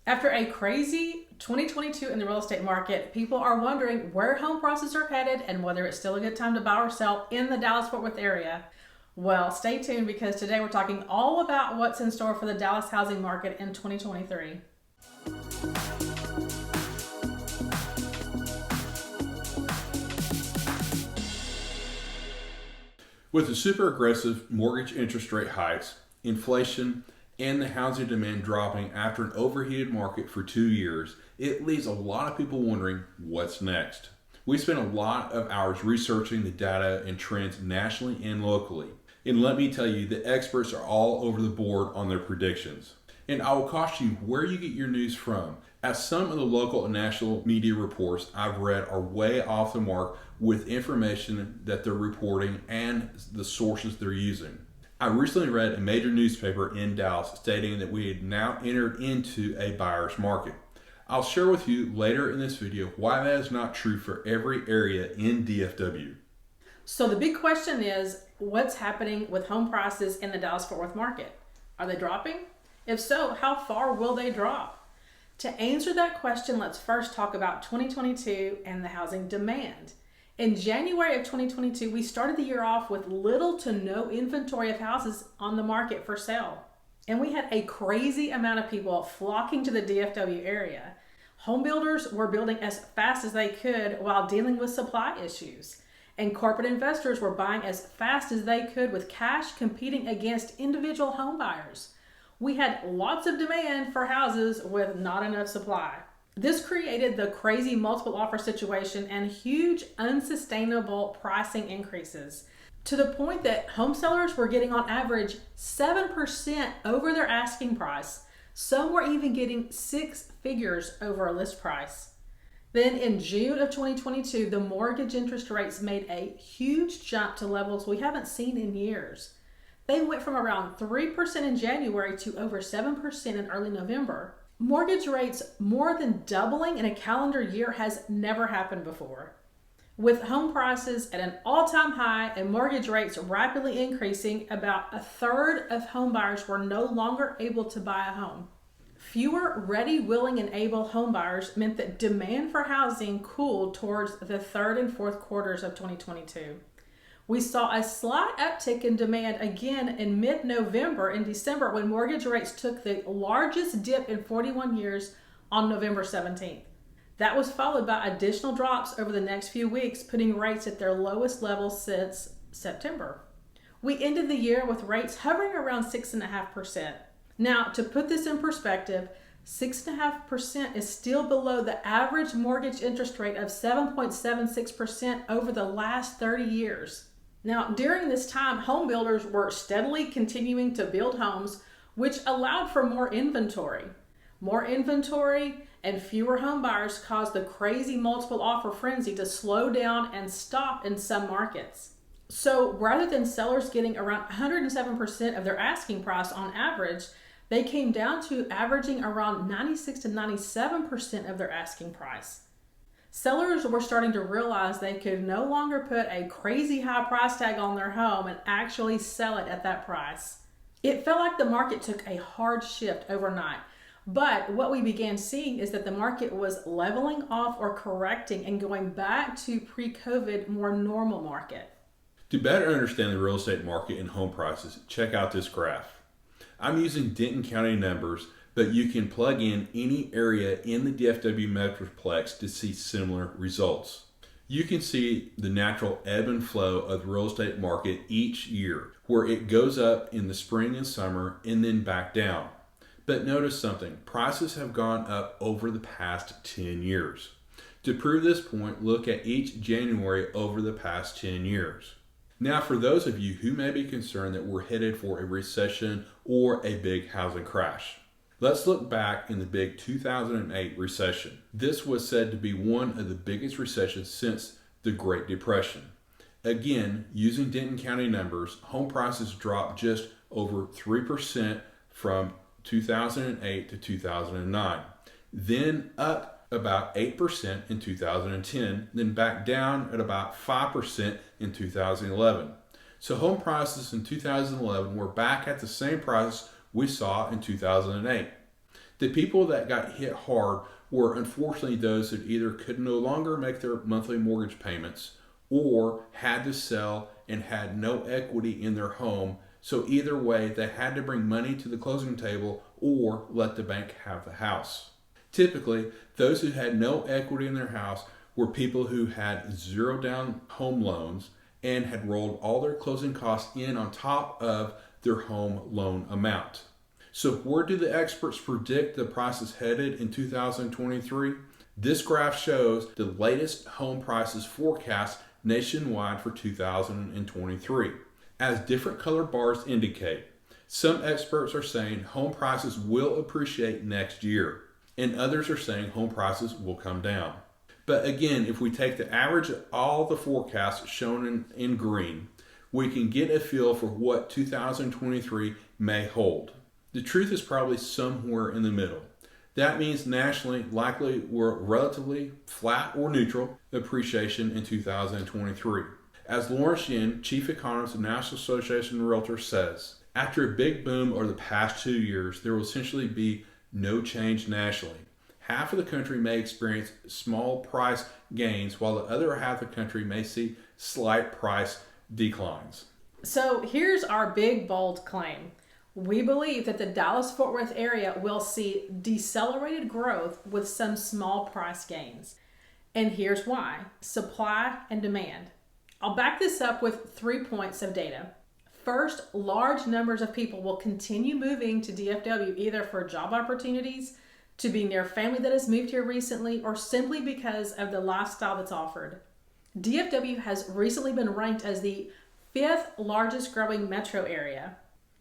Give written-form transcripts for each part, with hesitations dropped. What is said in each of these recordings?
After a crazy 2022 in the real estate market, people are wondering where home prices are headed and whether it's still a good time to buy or sell in the Dallas-Fort Worth area. Well, stay tuned because today we're talking all about what's in store for the Dallas housing market in 2023. With the super aggressive mortgage interest rate hikes, inflation, and the housing demand dropping after an overheated market for 2 years, it leaves a lot of people wondering what's next. We spent a lot of hours researching the data and trends nationally and locally. And let me tell you, the experts are all over the board on their predictions. And I will caution you where you get your news from, as some of the local and national media reports I've read are way off the mark with information that they're reporting and the sources they're using. I recently read a major newspaper in Dallas stating that we had now entered into a buyer's market. I'll share with you later in this video why that is not true for every area in DFW. So the big question is, what's happening with home prices in the Dallas-Fort Worth market? Are they dropping? If so, how far will they drop? To answer that question, let's first talk about 2022 and the housing demand. In January of 2022, we started the year off with little to no inventory of houses on the market for sale. And we had a crazy amount of people flocking to the DFW area. Home builders were building as fast as they could while dealing with supply issues. And corporate investors were buying as fast as they could with cash competing against individual home buyers. We had lots of demand for houses with not enough supply. This created the crazy multiple offer situation and huge unsustainable pricing increases to the point that home sellers were getting on average 7% over their asking price. Some were even getting 6 figures over a list price. Then in June of 2022, the mortgage interest rates made a huge jump to levels we haven't seen in years. They went from around 3% in January to over 7% in early November. Mortgage rates more than doubling in a calendar year has never happened before. With home prices at an all-time high and mortgage rates rapidly increasing, about a third of home buyers were no longer able to buy a home. Fewer ready, willing, and able home buyers meant that demand for housing cooled towards the third and fourth quarters of 2022. We saw a slight uptick in demand again in mid-November and December when mortgage rates took the largest dip in 41 years on November 17th. That was followed by additional drops over the next few weeks, putting rates at their lowest level since September. We ended the year with rates hovering around 6.5%. Now, to put this in perspective, 6.5% is still below the average mortgage interest rate of 7.76% over the last 30 years. Now, during this time, home builders were steadily continuing to build homes, which allowed for more inventory. More inventory and fewer home buyers caused the crazy multiple offer frenzy to slow down and stop in some markets. So rather than sellers getting around 107% of their asking price on average, they came down to averaging around 96 to 97% of their asking price. Sellers were starting to realize they could no longer put a crazy high price tag on their home and actually sell it at that price. It felt like the market took a hard shift overnight, but what we began seeing is that the market was leveling off or correcting and going back to pre-COVID, more normal market. To better understand the real estate market and home prices, check out this graph. I'm using Denton County numbers, but you can plug in any area in the DFW Metroplex to see similar results. You can see the natural ebb and flow of the real estate market each year, where it goes up in the spring and summer and then back down. But notice something, prices have gone up over the past 10 years. To prove this point, look at each January over the past 10 years. Now, for those of you who may be concerned that we're headed for a recession or a big housing crash, let's look back in the big 2008 recession. This was said to be one of the biggest recessions since the Great Depression. Again, using Denton County numbers, home prices dropped just over 3% from 2008 to 2009, then up about 8% in 2010, then back down at about 5% in 2011. So home prices in 2011 were back at the same prices we saw in 2008. The people that got hit hard were unfortunately those that either could no longer make their monthly mortgage payments or had to sell and had no equity in their home. So either way, they had to bring money to the closing table or let the bank have the house. Typically, those who had no equity in their house were people who had zero down home loans and had rolled all their closing costs in on top of their home loan amount. So where do the experts predict the prices headed in 2023? This graph shows the latest home prices forecast nationwide for 2023. As different color bars indicate, some experts are saying home prices will appreciate next year, and others are saying home prices will come down. But again, if we take the average of all the forecasts shown in green, we can get a feel for what 2023 may hold. The truth is probably somewhere in the middle. That means nationally, likely we're relatively flat or neutral appreciation in 2023. As Lawrence Yin, Chief Economist of the National Association of Realtors, says, after a big boom over the past 2 years, there will essentially be no change nationally. Half of the country may experience small price gains, while the other half of the country may see slight price declines. So here's our big, bold claim. We believe that the Dallas-Fort Worth area will see decelerated growth with some small price gains. And here's why. Supply and demand. I'll back this up with 3 points of data. First, large numbers of people will continue moving to DFW either for job opportunities, to be near family that has moved here recently, or simply because of the lifestyle that's offered. DFW has recently been ranked as the 5th largest growing metro area.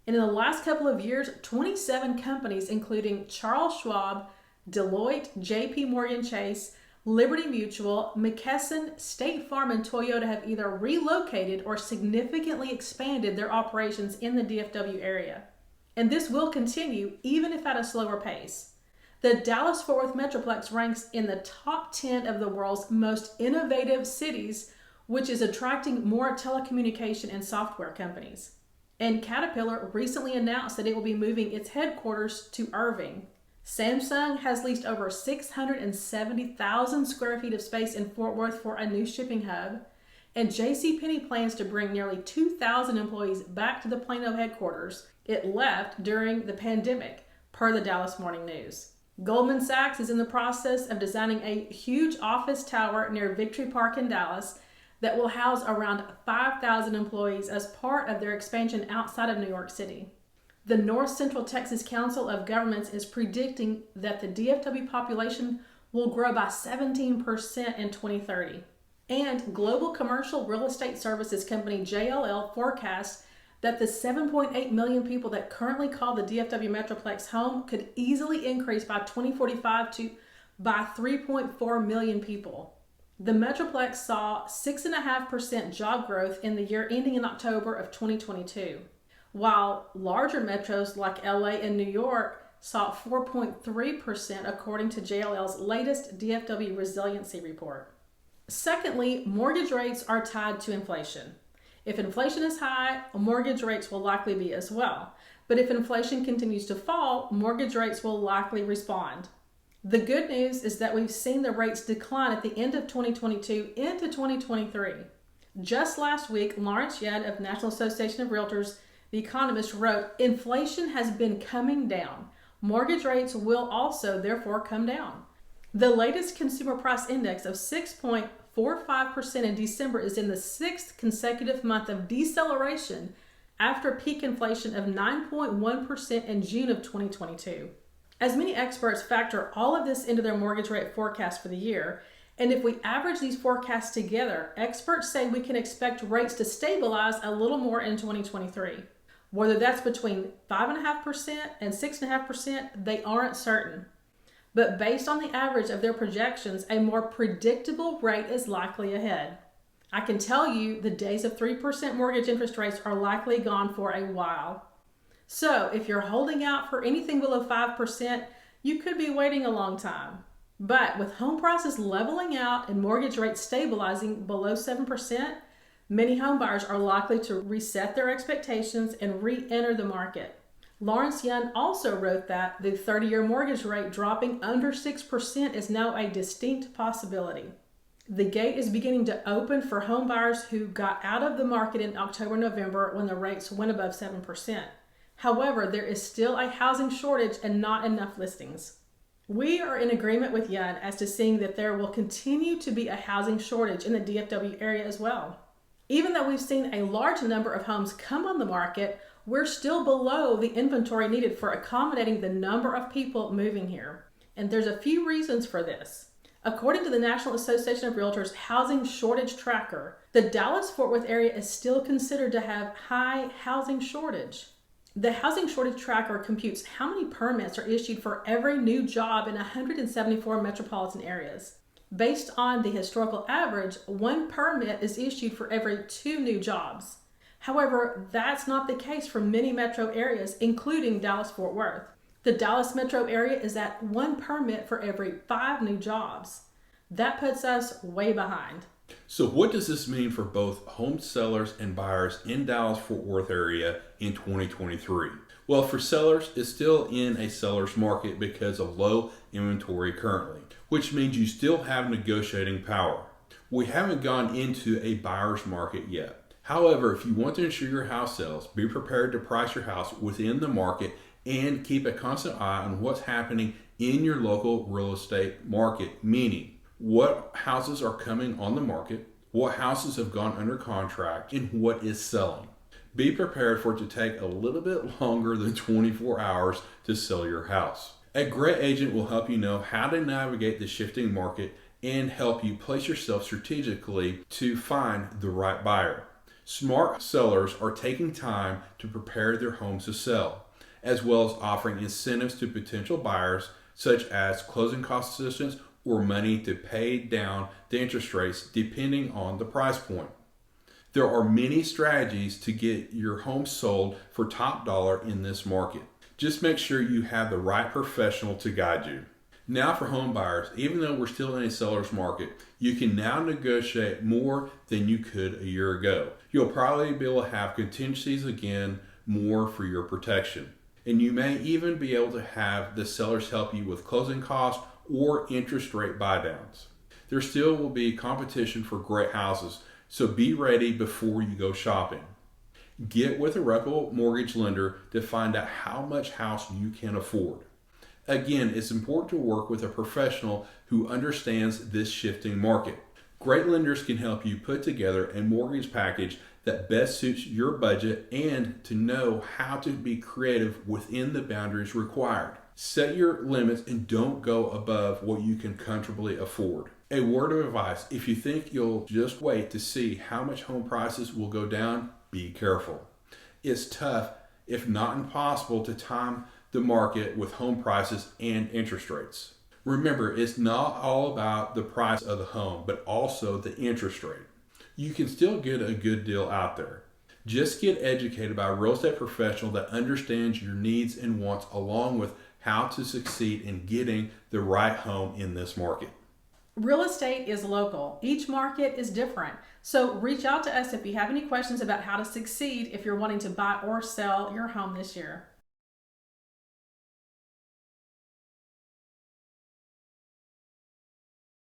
And in the last couple of years, 27 companies, including Charles Schwab, Deloitte, JP Morgan Chase, Liberty Mutual, McKesson, State Farm, and Toyota have either relocated or significantly expanded their operations in the DFW area. And this will continue even if at a slower pace. The Dallas-Fort Worth Metroplex ranks in the top 10 of the world's most innovative cities, which is attracting more telecommunication and software companies. And Caterpillar recently announced that it will be moving its headquarters to Irving. Samsung has leased over 670,000 square feet of space in Fort Worth for a new shipping hub. And JCPenney plans to bring nearly 2,000 employees back to the Plano headquarters it left during the pandemic, per the Dallas Morning News. Goldman Sachs is in the process of designing a huge office tower near Victory Park in Dallas that will house around 5,000 employees as part of their expansion outside of New York City. The North Central Texas Council of Governments is predicting that the DFW population will grow by 17% in 2030. And global commercial real estate services company JLL forecasts that the 7.8 million people that currently call the DFW Metroplex home could easily increase by 2045 by 3.4 million people. The Metroplex saw 6.5% job growth in the year ending in October of 2022, while larger metros like LA and New York saw 4.3% according to JLL's latest DFW resiliency report. Secondly, mortgage rates are tied to inflation. If inflation is high, mortgage rates will likely be as well. But if inflation continues to fall, mortgage rates will likely respond. The good news is that we've seen the rates decline at the end of 2022 into 2023. Just last week, Lawrence Yin of National Association of Realtors, the economist, wrote, "Inflation has been coming down. Mortgage rates will also therefore come down." The latest consumer price index of 6.45% in December is in the 6th consecutive month of deceleration after peak inflation of 9.1% in June of 2022. As many experts factor all of this into their mortgage rate forecast for the year, and if we average these forecasts together, experts say we can expect rates to stabilize a little more in 2023. Whether that's between 5.5% and 6.5%, they aren't certain. But based on the average of their projections, a more predictable rate is likely ahead. I can tell you the days of 3% mortgage interest rates are likely gone for a while. So if you're holding out for anything below 5%, you could be waiting a long time. But with home prices leveling out and mortgage rates stabilizing below 7%, many homebuyers are likely to reset their expectations and re-enter the market. Lawrence Young also wrote that the 30-year mortgage rate dropping under 6% is now a distinct possibility. The gate is beginning to open for home buyers who got out of the market in October, November when the rates went above 7%. However, there is still a housing shortage and not enough listings. We are in agreement with Young as to seeing that there will continue to be a housing shortage in the DFW area as well. Even though we've seen a large number of homes come on the market, we're still below the inventory needed for accommodating the number of people moving here. And there's a few reasons for this. According to the National Association of Realtors Housing Shortage Tracker, the Dallas-Fort Worth area is still considered to have high housing shortage. The Housing Shortage Tracker computes how many permits are issued for every new job in 174 metropolitan areas. Based on the historical average, 1 permit is issued for every 2 new jobs. However, that's not the case for many metro areas, including Dallas-Fort Worth. The Dallas metro area is at 1 permit for every 5 new jobs. That puts us way behind. So what does this mean for both home sellers and buyers in Dallas-Fort Worth area in 2023? Well, for sellers, it's still in a seller's market because of low inventory currently, which means you still have negotiating power. We haven't gone into a buyer's market yet. However, if you want to ensure your house sells, be prepared to price your house within the market and keep a constant eye on what's happening in your local real estate market, meaning what houses are coming on the market, what houses have gone under contract, and what is selling. Be prepared for it to take a little bit longer than 24 hours to sell your house. A great agent will help you know how to navigate the shifting market and help you place yourself strategically to find the right buyer. Smart sellers are taking time to prepare their homes to sell, as well as offering incentives to potential buyers, such as closing cost assistance or money to pay down the interest rates depending on the price point. There are many strategies to get your home sold for top dollar in this market. Just make sure you have the right professional to guide you. Now for home buyers, even though we're still in a seller's market, you can now negotiate more than you could a year ago. You'll probably be able to have contingencies again, more for your protection. And you may even be able to have the sellers help you with closing costs or interest rate buy downs. There still will be competition for great houses, so be ready before you go shopping. Get with a reputable mortgage lender to find out how much house you can afford. Again, it's important to work with a professional who understands this shifting market. Great lenders can help you put together a mortgage package that best suits your budget and to know how to be creative within the boundaries required. Set your limits and don't go above what you can comfortably afford. A word of advice, if you think you'll just wait to see how much home prices will go down, be careful. It's tough, if not impossible, to time the market with home prices and interest rates. Remember, it's not all about the price of the home, but also the interest rate. You can still get a good deal out there. Just get educated by a real estate professional that understands your needs and wants, along with how to succeed in getting the right home in this market. Real estate is local. Each market is different. So reach out to us if you have any questions about how to succeed if you're wanting to buy or sell your home this year.